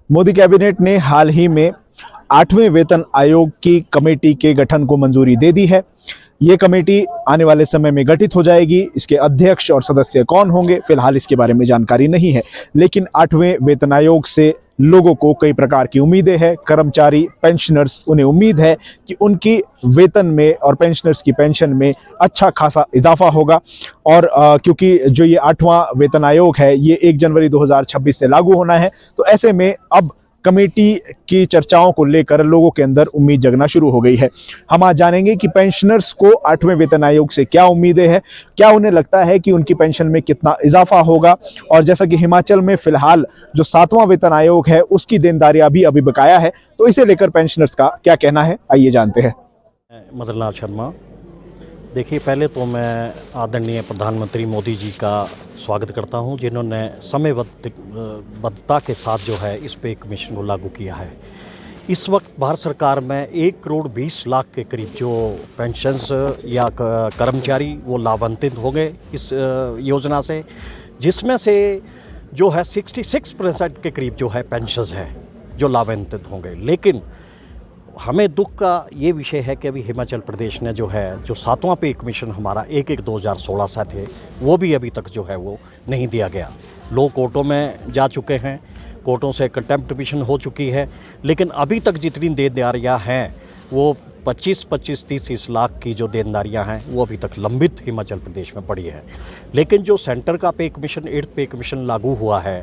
Modi cabinet ने हाल ही में 8वें वेतन आयोग की कमेटी के गठन को मंजूरी दे दी है। ये कमेटी आने वाले समय में गठित हो जाएगी। इसके अध्यक्ष और सदस्य कौन होंगे, फिलहाल इसके बारे में जानकारी नहीं है, लेकिन 8वें वेतन आयोग से लोगों को कई प्रकार की उम्मीदें हैं। कर्मचारी, पेंशनर्स, उन्हें उम्मीद है कि उनकी वेतन में और पेंशनर्स की पेंशन में अच्छा खासा इजाफा होगा। और क्योंकि जो ये 8वां वेतन आयोग है ये 1 जनवरी 2026 से लागू होना है, तो ऐसे में अब कमेटी की चर्चाओं को लेकर लोगों के अंदर उम्मीद जगना शुरू हो गई है। हम आज जानेंगे कि पेंशनर्स को 8वें वेतन आयोग से क्या उम्मीदें हैं, क्या उन्हें लगता है कि उनकी पेंशन में कितना इजाफा होगा। और जैसा कि हिमाचल में फिलहाल जो 7वां वेतन आयोग है उसकी देनदारियां भी अभी बकाया है, तो इसे लेकर पेंशनर्स का क्या कहना है, आइए जानते हैं। मदन लाल शर्मा। देखिए, पहले तो मैं आदरणीय प्रधानमंत्री मोदी जी का स्वागत करता हूं, जिन्होंने समयबद्धता के साथ जो है इस पे कमीशन को लागू किया है। इस वक्त भारत सरकार में 1 करोड़ 20 लाख के करीब जो पेंशन्स या कर्मचारी वो लाभान्वित हो गए इस योजना से, जिसमें से जो है 66% के करीब जो है पेंशन्स है जो लाभान्वित होंगे। लेकिन हमें दुख का ये विषय है कि अभी हिमाचल प्रदेश ने जो 7वां पे कमीशन हमारा 1/1/2016 से थे, वो भी अभी तक जो है वो नहीं दिया गया। लोग कोर्टों में जा चुके हैं, कोर्टों से कंटेम्प्ट पिटीशन हो चुकी है, लेकिन अभी तक जितनी देनदारियाँ हैं वो 25-25, 30 लाख की जो देनदारियाँ हैं वो अभी तक लंबित हिमाचल प्रदेश में पड़ी है। लेकिन जो सेंटर का पे कमीशन 8th पे कमीशन लागू हुआ है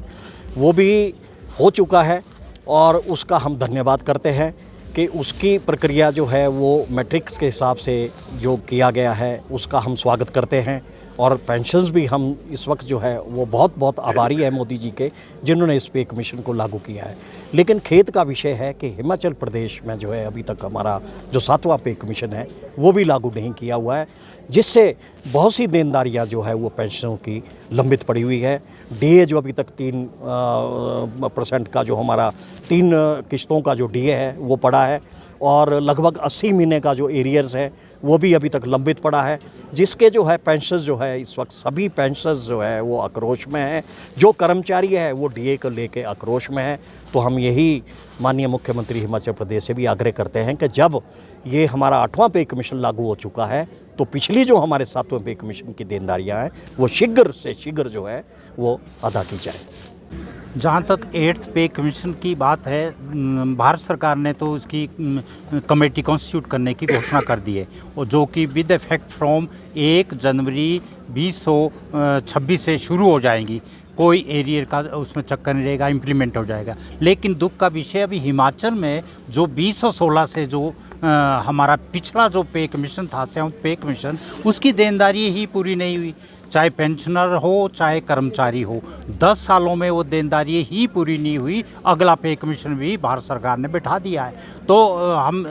वो भी हो चुका है, और उसका हम धन्यवाद करते हैं कि उसकी प्रक्रिया जो है वो मैट्रिक्स के हिसाब से जो किया गया है उसका हम स्वागत करते हैं। और पेंशन्स भी हम इस वक्त जो है वो बहुत बहुत आभारी है मोदी जी के, जिन्होंने इस पे कमीशन को लागू किया है। लेकिन खेद का विषय है कि हिमाचल प्रदेश में जो है अभी तक हमारा जो 7वां पे कमीशन है वो भी लागू नहीं किया हुआ है, जिससे बहुत सी देनदारियाँ जो है वो पेंशनों की लंबित पड़ी हुई है। डीए जो अभी तक 3% का जो हमारा 3 किश्तों का जो डीए है वो पड़ा है, और लगभग 80 महीने का जो एरियर्स है वो भी अभी तक लंबित पड़ा है, जिसके जो है पेंशन्स जो है इस वक्त सभी पेंशन्स जो है वो आक्रोश में है। जो कर्मचारी है वो डीए को लेके आक्रोश में है। तो हम यही माननीय मुख्यमंत्री हिमाचल प्रदेश से भी आग्रह करते हैं कि जब ये हमारा 8वां पे कमीशन लागू हो चुका है तो पिछली जो हमारे 7वें पे कमीशन की देनदारियाँ हैं वो शीघ्र से शीघ्र जो है वो अदा की जाए। जहाँ तक 8th पे कमीशन की बात है, भारत सरकार ने तो इसकी कमेटी कॉन्स्टिट्यूट करने की घोषणा कर दी है, और जो कि विद इफेक्ट फ्रॉम 1 जनवरी 2026 से शुरू हो जाएंगी। कोई एरियर का उसमें चक्कर नहीं रहेगा, इम्प्लीमेंट हो जाएगा। लेकिन दुख का विषय अभी हिमाचल में जो 2016 से जो हमारा पिछला जो पे कमीशन था, 7th पे कमीशन, उसकी देनदारी ही पूरी नहीं हुई। चाहे पेंशनर हो चाहे कर्मचारी हो, 10 सालों में वो देनदारी ही पूरी नहीं हुई। अगला पे कमीशन भी भारत सरकार ने बैठा दिया है। तो हम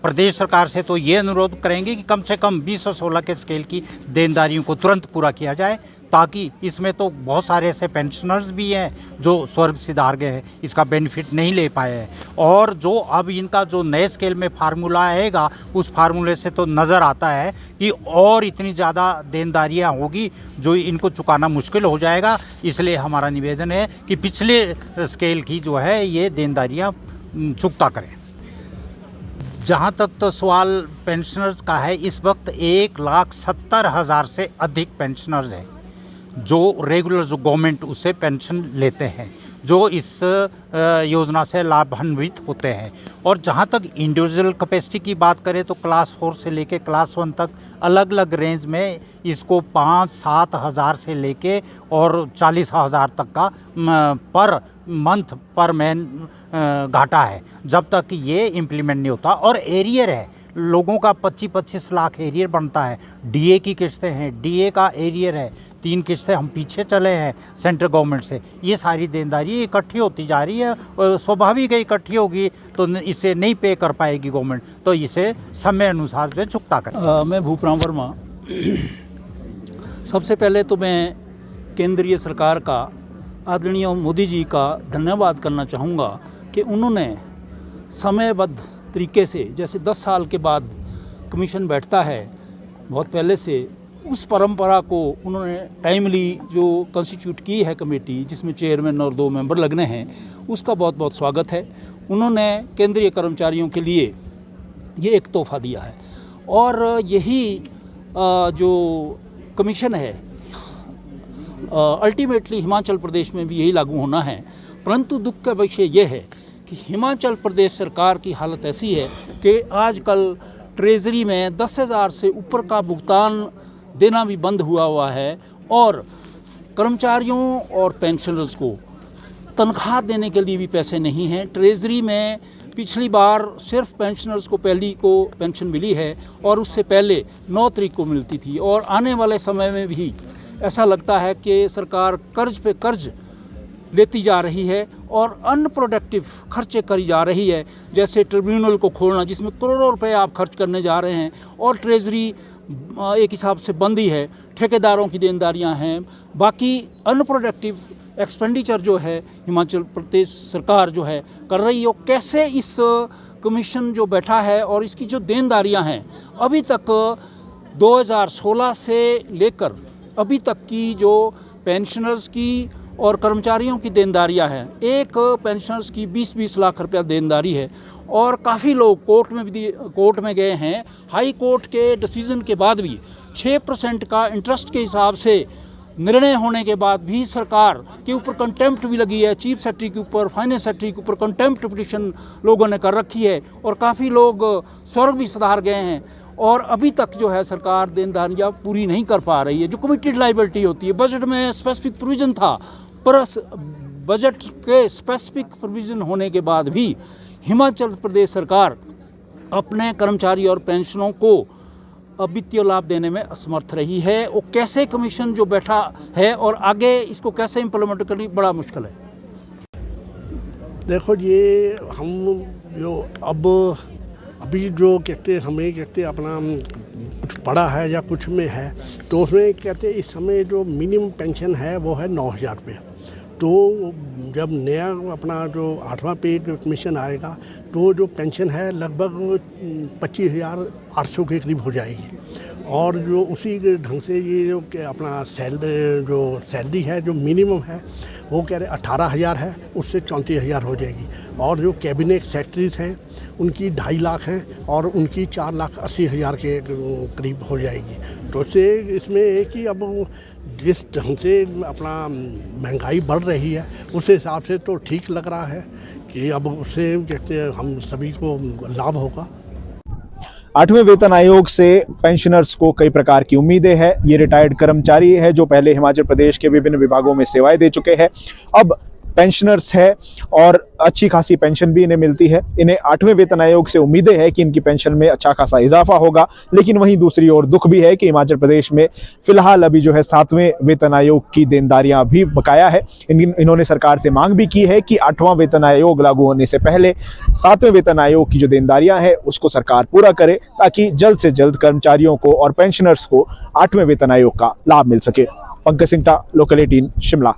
प्रदेश सरकार से तो ये अनुरोध करेंगे कि कम से कम 2016 के स्केल की देनदारियों को तुरंत पूरा किया जाए, ताकि इसमें तो बहुत सारे ऐसे पेंशनर्स भी हैं जो स्वर्ग सिधार गए हैं, इसका बेनिफिट नहीं ले पाए हैं। और जो अब इनका जो नए स्केल में फार्मूला आएगा, उस फार्मूले से तो नज़र आता है कि और इतनी ज़्यादा देनदारियाँ होगी जो इनको चुकाना मुश्किल हो जाएगा। इसलिए हमारा निवेदन है कि पिछले स्केल की जो है ये देनदारियाँ चुकता करें। जहाँ तक तो सवाल पेंशनर्स का है, इस वक्त 1,70,000 से अधिक पेंशनर्स हैं जो रेगुलर जो गवर्नमेंट उससे पेंशन लेते हैं, जो इस योजना से लाभान्वित होते हैं। और जहाँ तक इंडिविजुअल कैपेसिटी की बात करें तो क्लास 4 से लेके क्लास 1 तक अलग अलग रेंज में इसको 5-7 हज़ार से लेके और 40,000 तक का पर मंथ पर मैन घाटा है, जब तक ये इम्प्लीमेंट नहीं होता। और एरियर है, लोगों का 25-25 लाख एरियर बनता है। डीए की किस्तें हैं, डीए का एरियर है, 3 किस्तें हम पीछे चले हैं सेंट्रल गवर्नमेंट से। ये सारी देनदारी इकट्ठी होती जा रही है, स्वाभाविक है इकट्ठी होगी तो इसे नहीं पे कर पाएगी गवर्नमेंट, तो इसे समय अनुसार जो चुकता करें। मैं भूपराम वर्मा। सबसे पहले तो मैं केंद्रीय सरकार का, आदरणीय मोदी जी का धन्यवाद करना चाहूँगा कि उन्होंने समयबद्ध तरीके से, जैसे 10 साल के बाद कमीशन बैठता है, बहुत पहले से उस परंपरा को उन्होंने टाइमली जो कॉन्स्टिट्यूट की है कमेटी, जिसमें चेयरमैन और 2 मेंबर लगने हैं, उसका बहुत बहुत स्वागत है। उन्होंने केंद्रीय कर्मचारियों के लिए ये एक तोहफ़ा दिया है और यही जो कमीशन है अल्टीमेटली हिमाचल प्रदेश में भी यही लागू होना है। परंतु दुख का विषय ये है कि हिमाचल प्रदेश सरकार की हालत ऐसी है कि आजकल ट्रेजरी में 10,000 से ऊपर का भुगतान देना भी बंद हुआ है और कर्मचारियों और पेंशनर्स को तनख्वाह देने के लिए भी पैसे नहीं हैं। ट्रेजरी में पिछली बार सिर्फ पेंशनर्स को पहली को पेंशन मिली है और उससे पहले 9 तारीख को मिलती थी और आने वाले समय में भी ऐसा लगता है कि सरकार कर्ज पे कर्ज लेती जा रही है और अनप्रोडक्टिव खर्चे करी जा रही है। जैसे ट्रिब्यूनल को खोलना, जिसमें करोड़ों रुपए आप खर्च करने जा रहे हैं और ट्रेजरी एक हिसाब से बंद ही है, ठेकेदारों की देनदारियां हैं, बाकी अनप्रोडक्टिव एक्सपेंडिचर जो है हिमाचल प्रदेश सरकार जो है कर रही है। कैसे इस कमीशन जो बैठा है और इसकी जो देनदारियां हैं अभी तक 2016 से लेकर अभी तक की जो पेंशनर्स की और कर्मचारियों की देनदारियां हैं, एक पेंशनर्स की 20-20 लाख रुपया देनदारी है और काफ़ी लोग कोर्ट में गए हैं। हाई कोर्ट के डिसीजन के बाद भी 6% का इंटरेस्ट के हिसाब से निर्णय होने के बाद भी सरकार के ऊपर कंटेम्प्ट भी लगी है। चीफ सेक्रेटरी के ऊपर, फाइनेंस सेक्रेटरी के ऊपर कंटेम्प्ट पिटिशन लोगों ने कर रखी है और काफ़ी लोग स्वर्ग भी सुधार गए हैं और अभी तक जो है सरकार देनदारियाँ पूरी नहीं कर पा रही है। जो कमिटेड लाइबिलिटी होती है, बजट में स्पेसिफिक प्रोविज़न था, पर बजट के स्पेसिफिक प्रोविज़न होने के बाद भी हिमाचल प्रदेश सरकार अपने कर्मचारी और पेंशनों को वित्तीय लाभ देने में असमर्थ रही है। वो कैसे कमीशन जो बैठा है और आगे इसको कैसे इम्प्लीमेंट करनी बड़ा मुश्किल है। देखो, ये हम जो अभी जो कहते हमें कहते अपना कुछ पड़ा है या कुछ में है, तो उसमें कहते इस समय जो मिनिमम पेंशन है वो है 9,000 रुपये। तो जब नया अपना जो 8वां पे कमीशन आएगा तो जो पेंशन है लगभग 25,800 के करीब हो जाएगी और जो उसी के ढंग से ये जो अपना सैलरी है जो मिनिमम है वो कह रहे 18,000 है, उससे 34,000 हो जाएगी और जो कैबिनेट सेक्रेटरीज हैं उनकी 2.5 लाख हैं और उनकी 4,80,000 के करीब हो जाएगी। तो इसमें एक ही अब जिस ढंग से अपना महंगाई बढ़ रही है उस हिसाब से तो ठीक लग रहा है कि अब उससे कहते हैं हम सभी को लाभ होगा। 8वें वेतन आयोग से पेंशनर्स को कई प्रकार की उम्मीदें हैं। ये रिटायर्ड कर्मचारी है जो पहले हिमाचल प्रदेश के विभिन्न विभागों में सेवाएं दे चुके हैं, अब पेंशनर्स है और अच्छी खासी पेंशन भी इन्हें मिलती है। इन्हें 8वें वेतन आयोग से उम्मीदें है कि इनकी पेंशन में अच्छा खासा इजाफा होगा, लेकिन वहीं दूसरी ओर दुख भी है कि हिमाचल प्रदेश में फिलहाल अभी जो है 7वें वेतन आयोग की देनदारियां भी बकाया है। इन्होंने सरकार से मांग भी की है कि 8वां वेतन आयोग लागू होने से पहले 7वें वेतन आयोग की जो देनदारियां हैं उसको सरकार पूरा करे, ताकि जल्द से जल्द कर्मचारियों को और पेंशनर्स को 8वें वेतन आयोग का लाभ मिल सके। पंकज सिंह, लोकल 18 शिमला।